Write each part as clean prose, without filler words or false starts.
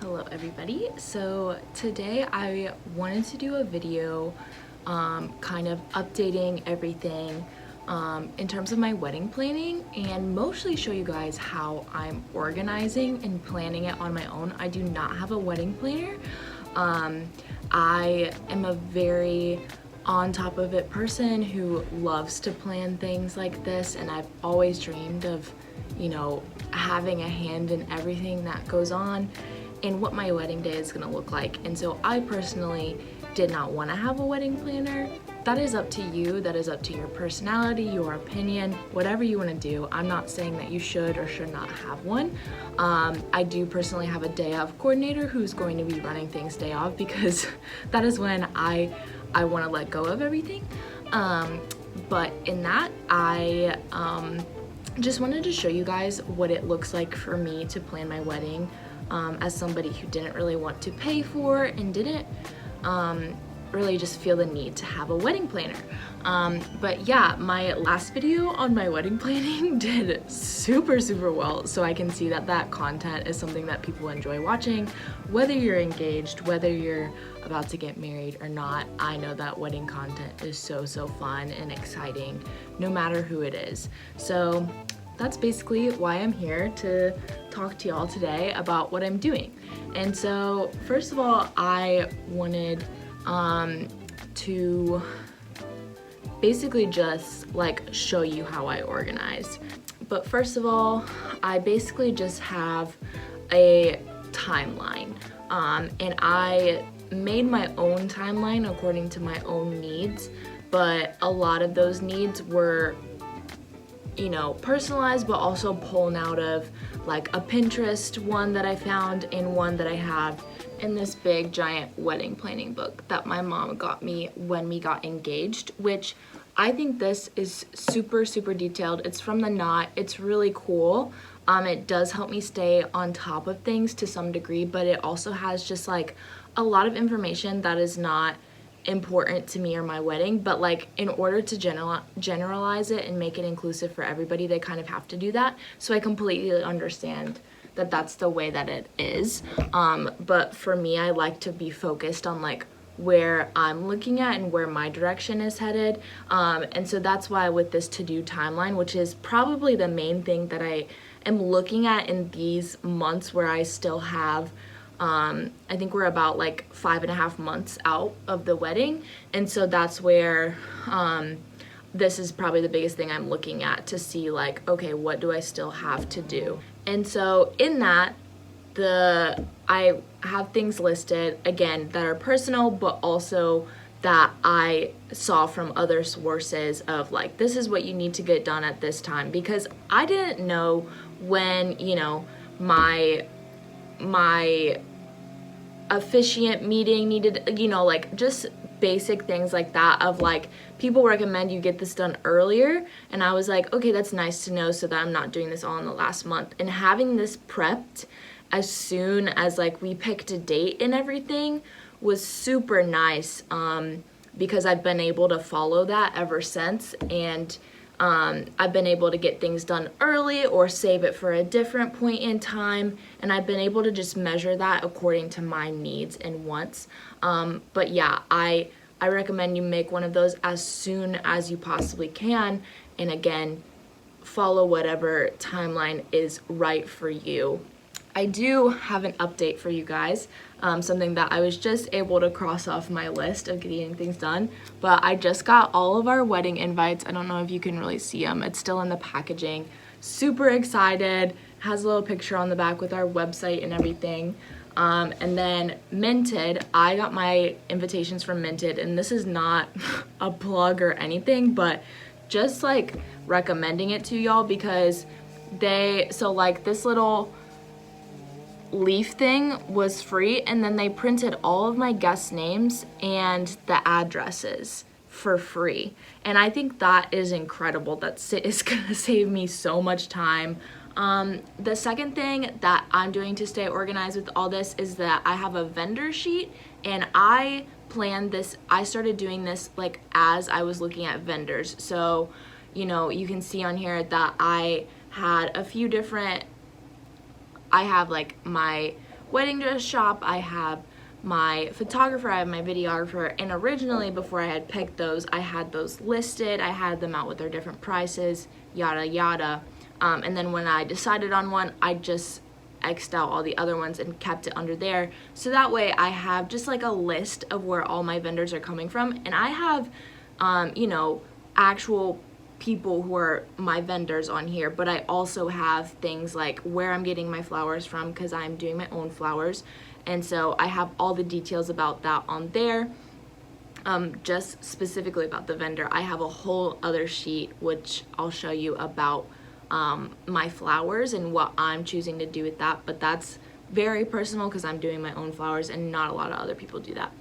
Hello everybody. So today I wanted to do a video kind of updating everything in terms of my wedding planning and mostly show you guys how I'm organizing and planning it on my own. I do not have a wedding planner. I am a very on top of it person who loves to plan things like this, and I've always dreamed of, having a hand in everything that goes on and what my wedding day is gonna look like. And so I personally did not want to have a wedding planner. That is up to you. That is up to your personality, your opinion, whatever you want to do. I'm not saying that you should or should not have one. I do personally have a day of coordinator who's going to be running things day off because that is when I want to let go of everything. But in that, I just wanted to show you guys what it looks like for me to plan my wedding as somebody who didn't really want to pay for and didn't really just feel the need to have a wedding planner. But yeah, my last video on my wedding planning did super well, so I can see that that content is something that people enjoy watching. Whether you're engaged, whether you're about to get married or not, I know that wedding content is so fun and exciting no matter who it is. So that's basically why I'm here to talk to y'all today about what I'm doing. And so first of all, I wanted to basically just show you how I organize. But first of all, I basically just have a timeline, and I made my own timeline according to my own needs, but a lot of those needs were personalized, but also pulling out of a Pinterest one that I found and one that I have in this big giant wedding planning book that my mom got me when we got engaged, which I think this is super detailed. It's from The Knot. It's really cool. It does help me stay on top of things to some degree, but it also has just a lot of information that is not important to me or my wedding, but in order to generalize it and make it inclusive for everybody, they kind of have to do that. So I completely understand that that's the way that it is, but for me, I like to be focused on where I'm looking at and where my direction is headed, and so that's why with this to-do timeline, which is probably the main thing that I am looking at in these months where I still have I think we're about 5.5 months out of the wedding, and so that's where this is probably the biggest thing I'm looking at to see okay, what do I still have to do? And so in that, I have things listed again that are personal, but also that I saw from other sources of this is what you need to get done at this time, because I didn't know when my officiant meeting needed, just basic things like that of people recommend you get this done earlier, and I was okay, that's nice to know so that I'm not doing this all in the last month. And having this prepped as soon as we picked a date and everything was super nice, because I've been able to follow that ever since, and I've been able to get things done early or save it for a different point in time, and I've been able to just measure that according to my needs and wants. But yeah, I recommend you make one of those as soon as you possibly can, and again, follow whatever timeline is right for you. I do have an update for you guys, something that I was just able to cross off my list of getting things done, but I just got all of our wedding invites. I don't know if you can really see them. It's still in the packaging. Super excited. Has a little picture on the back with our website and everything. And then Minted, I got my invitations from Minted, and this is not a plug or anything, but just recommending it to y'all because this little leaf thing was free, and then they printed all of my guest names and the addresses for free, and I think that is incredible. That is gonna save me so much time. The second thing that I'm doing to stay organized with all this is that I have a vendor sheet, and I planned this. I started doing this as I was looking at vendors, so you can see on here that I had a few different, I have my wedding dress shop, I have my photographer, I have my videographer, and originally before I had picked those, I had those listed, I had them out with their different prices, yada yada. And then when I decided on one, I just X'd out all the other ones and kept it under there. So that way I have just like a list of where all my vendors are coming from. And I have, you know, actual people who are my vendors on here, but I also have things like where I'm getting my flowers from because I'm doing my own flowers. And so I have all the details about that on there. Just specifically about the vendor, I have a whole other sheet which I'll show you about my flowers and what I'm choosing to do with that, but that's very personal because I'm doing my own flowers and not a lot of other people do that.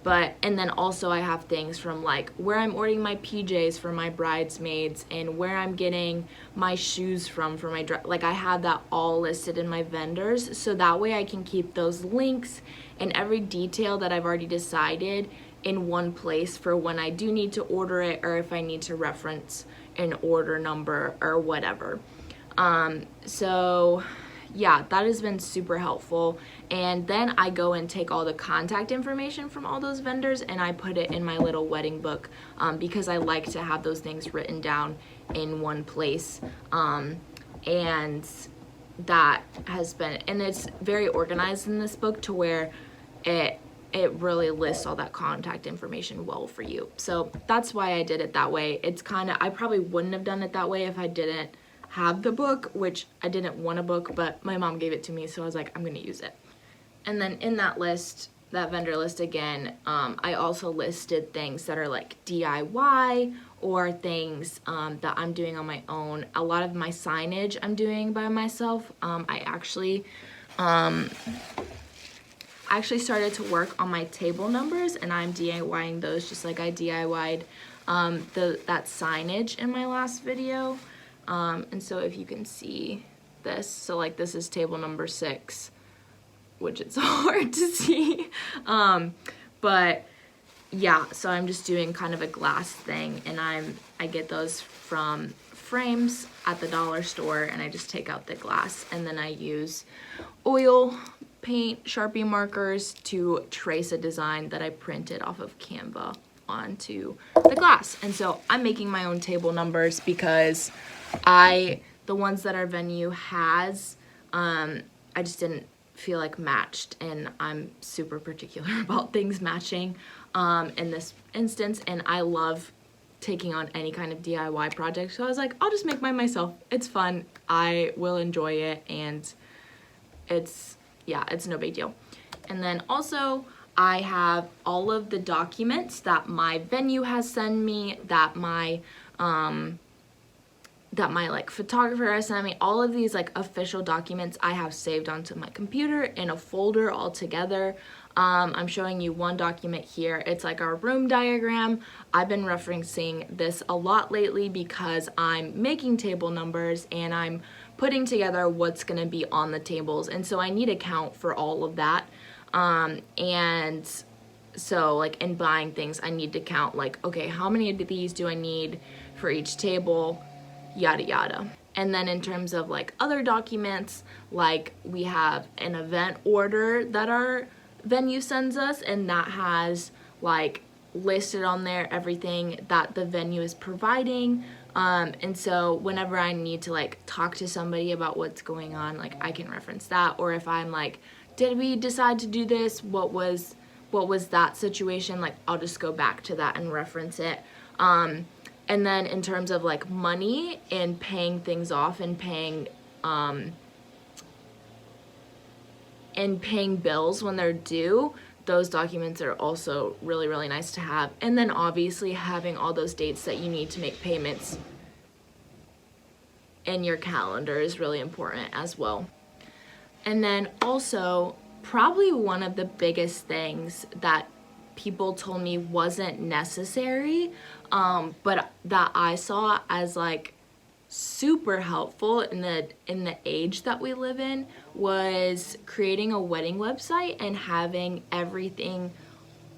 But, and then also I have things from like where I'm ordering my PJs for my bridesmaids and where I'm getting my shoes from for my dress. Like I have that all listed in my vendors, so that way I can keep those links and every detail that I've already decided in one place for when I do need to order it or if I need to reference an order number or whatever. So yeah, that has been super helpful. And then I go and take all the contact information from all those vendors and I put it in my little wedding book because I like to have those things written down in one place. And that has been, and it's very organized in this book to where it really lists all that contact information well for you. So that's why I did it that way. It's kind of, I probably wouldn't have done it that way if I didn't have the book, which I didn't want a book, but my mom gave it to me, so I was like, I'm gonna use it. And then in that list, that vendor list again, I also listed things that are like DIY or things that I'm doing on my own. A lot of my signage I'm doing by myself. I actually started to work on my table numbers and I'm DIYing those just like I DIY'd that signage in my last video. And so if you can see this, so like this is table number 6, which it's hard to see. But yeah, so I'm just doing kind of a glass thing and I get those from frames at the dollar store and I just take out the glass and then I use oil paint, Sharpie markers to trace a design that I printed off of Canva onto the glass. And so I'm making my own table numbers because the ones that our venue has, I just didn't feel like matched, and I'm super particular about things matching in this instance, and I love taking on any kind of DIY project, so I was like, I'll just make mine myself. It's fun, I will enjoy it, and it's no big deal. And then also I have all of the documents that my venue has sent me, that my like photographer has sent me. All of these like official documents I have saved onto my computer in a folder all together. I'm showing you one document here. It's like our room diagram. I've been referencing this a lot lately because I'm making table numbers and I'm putting together what's gonna be on the tables, and so I need a count for all of that. And so like in buying things, I need to count like, okay, how many of these do I need for each table, yada yada. And then in terms of like other documents, like we have an event order that our venue sends us, and that has like listed on there everything that the venue is providing. And so whenever I need to like talk to somebody about what's going on, like I can reference that. Or if I'm like, did we decide to do this? What was that situation? Like I'll just go back to that and reference it. And then in terms of like money and paying things off and paying bills when they're due, those documents are also really, really nice to have. And then obviously having all those dates that you need to make payments in your calendar is really important as well. And then also, probably one of the biggest things that people told me wasn't necessary, but that I saw as like super helpful in the age that we live in, was creating a wedding website and having everything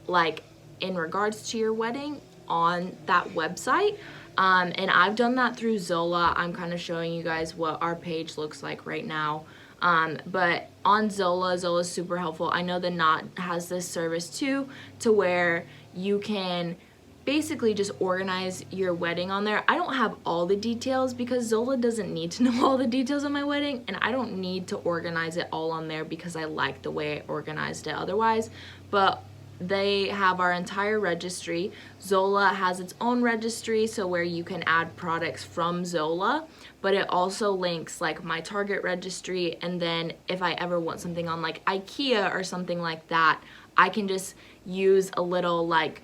like in regards to your wedding on that website. And I've done that through Zola. I'm kind of showing you guys what our page looks like right now. But on Zola's super helpful. I know the Knot has this service too, to where you can basically just organize your wedding on there. I don't have all the details because Zola doesn't need to know all the details of my wedding, and I don't need to organize it all on there because I like the way I organized it otherwise. But they have our entire registry. Zola has its own registry, so where you can add products from Zola, but it also links like my Target registry, and then if I ever want something on like IKEA or something like that, I can just use a little like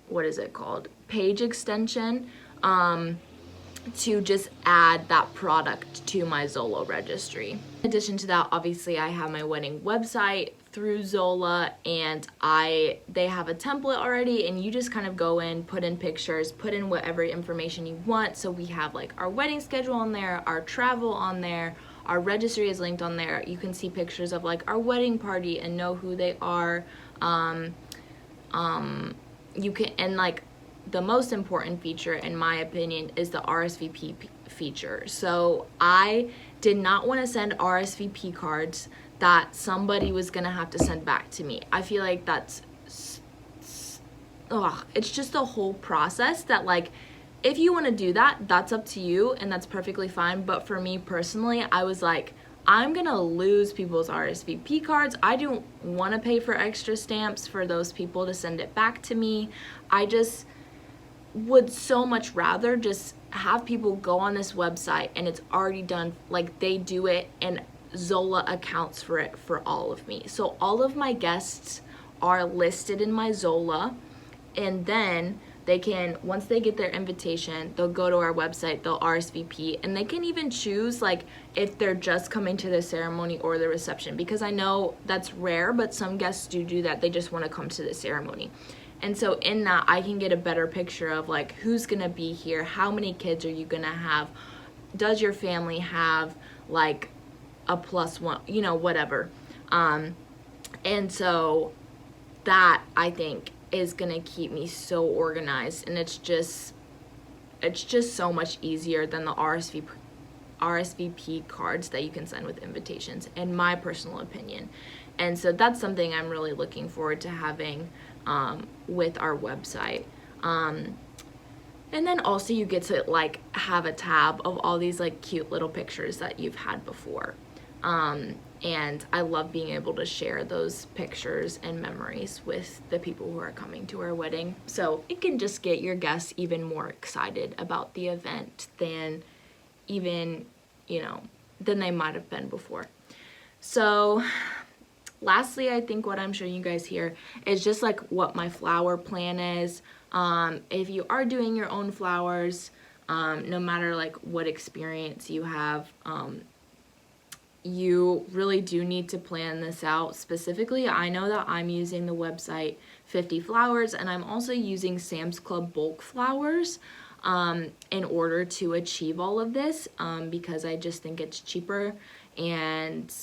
what is it called, page extension, to just add that product to my Zola registry. In addition to that, obviously I have my wedding website through Zola, and they have a template already, and you just kind of go in, put in pictures, put in whatever information you want. So we have like our wedding schedule on there, our travel on there, our registry is linked on there. You can see pictures of like our wedding party and know who they are. You can, and like the most important feature in my opinion is the RSVP feature. So I did not want to send RSVP cards that somebody was gonna have to send back to me. I feel like that's it's just a whole process that, like, if you want to do that, that's up to you and that's perfectly fine. But for me personally, I was like, I'm gonna lose people's RSVP cards. I don't want to pay for extra stamps for those people to send it back to me. I just would so much rather just have people go on this website and it's already done, like they do it, and Zola accounts for it for all of me. So all of my guests are listed in my Zola, and then they can, once they get their invitation, they'll go to our website, they'll RSVP, and they can even choose like if they're just coming to the ceremony or the reception, because I know that's rare, but some guests do that. They just want to come to the ceremony. And so in that, I can get a better picture of like who's gonna be here, how many kids are you gonna have, does your family have like a +1, you know, whatever. And so that, I think, is gonna keep me so organized, and it's just so much easier than the RSVP cards that you can send with invitations, in my personal opinion. And so that's something I'm really looking forward to having with our website. And then also you get to like have a tab of all these like cute little pictures that you've had before. And I love being able to share those pictures and memories with the people who are coming to our wedding. So it can just get your guests even more excited about the event than even, you know, than they might have been before. So lastly, I think what I'm showing you guys here is just like what my flower plan is. If you are doing your own flowers, no matter like what experience you have, you really do need to plan this out specifically. I know that I'm using the website 50 Flowers, and I'm also using Sam's Club bulk flowers in order to achieve all of this, because I just think it's cheaper. And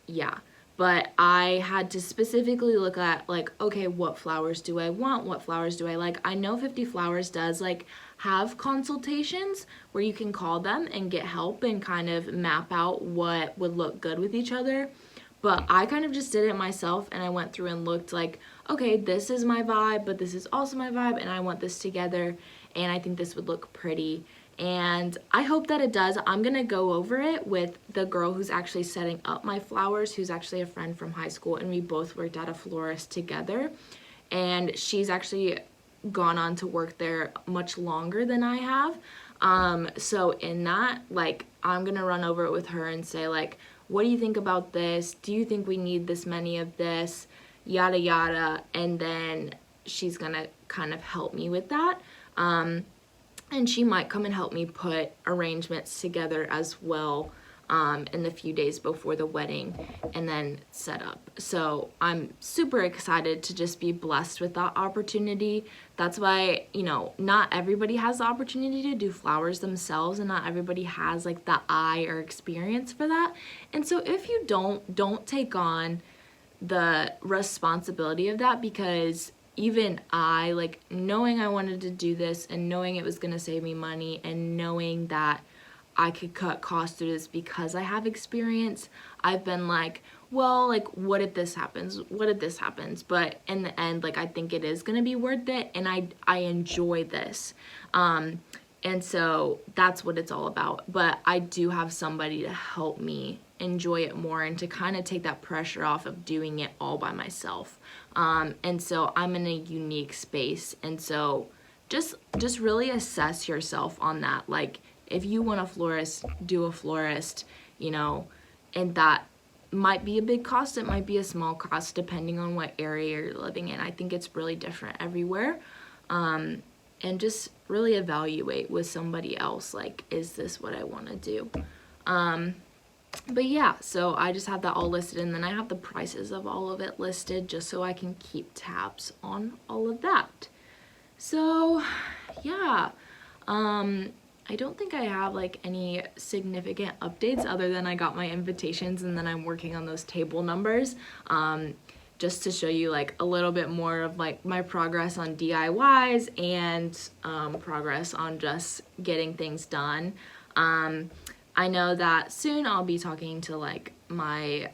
yeah, but I had to specifically look at like, okay, what flowers do I want? What flowers do I like? I know 50 Flowers does like have consultations where you can call them and get help and kind of map out what would look good with each other. But I kind of just did it myself, and I went through and looked like, okay, this is my vibe, but this is also my vibe, and I want this together, and I think this would look pretty. And I hope that it does. I'm gonna go over it with the girl who's actually setting up my flowers, who's actually a friend from high school, and we both worked at a florist together. And she's actually gone on to work there much longer than I have. So in that, like, I'm gonna run over it with her and say like, what do you think about this? Do you think we need this many of this? Yada yada. And then she's gonna kind of help me with that. And she might come and help me put arrangements together as well in the few days before the wedding, and then set up. So I'm super excited to just be blessed with that opportunity. That's why, you know, not everybody has the opportunity to do flowers themselves, and not everybody has like the eye or experience for that. And so if you don't take on the responsibility of that, because even I, knowing I wanted to do this and knowing it was going to save me money and knowing that I could cut costs through this because I have experience. I've been like, well, like, what if this happens? What if this happens? But in the end, like, I think it is gonna be worth it, and I enjoy this. And so that's what it's all about. But I do have somebody to help me enjoy it more and to kind of take that pressure off of doing it all by myself. And so I'm in a unique space. And so just really assess yourself on that. Like, if you want a florist, do a florist, you know, and that might be a big cost, it might be a small cost depending on what area you're living in. I think it's really different everywhere. And just really evaluate with somebody else, like, is this what I want to do? But yeah, so I just have that all listed, and then I have the prices of all of it listed just so I can keep tabs on all of that. So yeah, I don't think I have like any significant updates other than I got my invitations and then I'm working on those table numbers, just to show you like a little bit more of like my progress on DIYs and progress on just getting things done. I know that soon I'll be talking to like my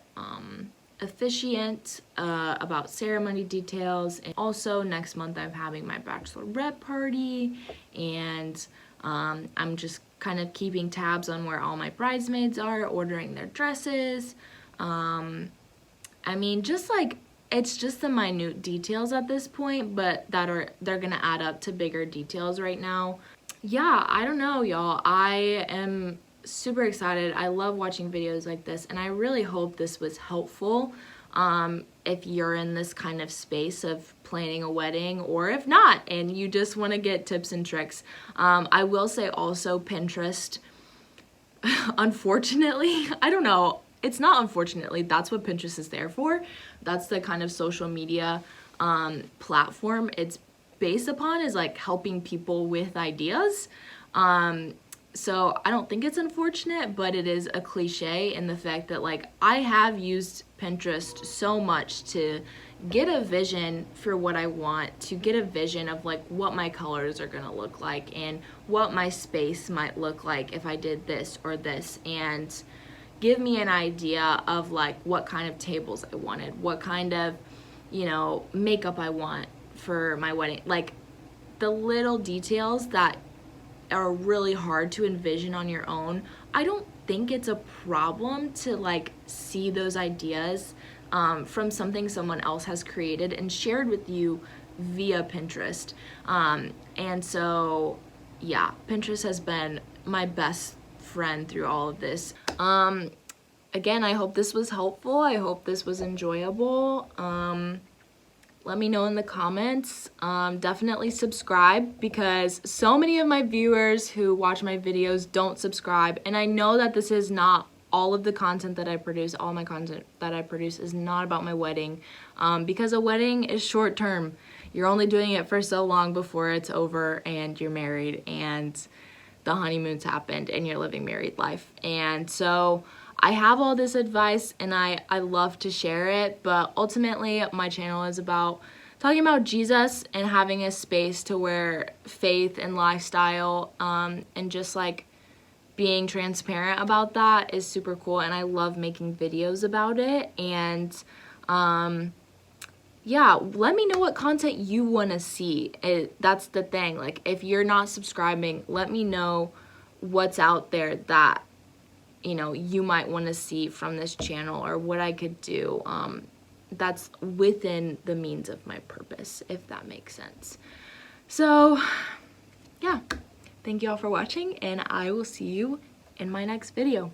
officiant about ceremony details, and also next month I'm having my bachelorette party, and I'm just kind of keeping tabs on where all my bridesmaids are, ordering their dresses. I mean, just like, it's just the minute details at this point, but they're gonna add up to bigger details right now. Yeah, I don't know, y'all. I am super excited. I love watching videos like this, and I really hope this was helpful if you're in this kind of space of planning a wedding, or if not and you just want to get tips and tricks. I will say also, Pinterest, unfortunately, I don't know, it's not unfortunately, that's what Pinterest is there for. That's the kind of social media platform it's based upon, is like helping people with ideas. So I don't think it's unfortunate, but it is a cliche in the fact that like I have used Pinterest so much to get a vision for what I want, to get a vision of like what my colors are gonna look like and what my space might look like if I did this or this, and give me an idea of like what kind of tables I wanted, what kind of, you know, makeup I want for my wedding, like the little details that are really hard to envision on your own. I don't think it's a problem to like see those ideas from something someone else has created and shared with you via Pinterest. And so yeah, Pinterest has been my best friend through all of this. Again, I hope this was helpful. I hope this was enjoyable. Let me know in the comments. Definitely subscribe, because so many of my viewers who watch my videos don't subscribe. And I know that this is not all of the content that I produce. All my content that I produce is not about my wedding, because a wedding is short term. You're only doing it for so long before it's over and you're married and the honeymoon's happened and you're living married life. And so I have all this advice and I love to share it, but ultimately my channel is about talking about Jesus and having a space to where faith and lifestyle and just like being transparent about that is super cool, and I love making videos about it. And yeah, let me know what content you want to see. That's the thing, like if you're not subscribing, let me know what's out there that, you know, you might want to see from this channel, or what I could do that's within the means of my purpose, if that makes sense. So yeah, thank you all for watching, and I will see you in my next video.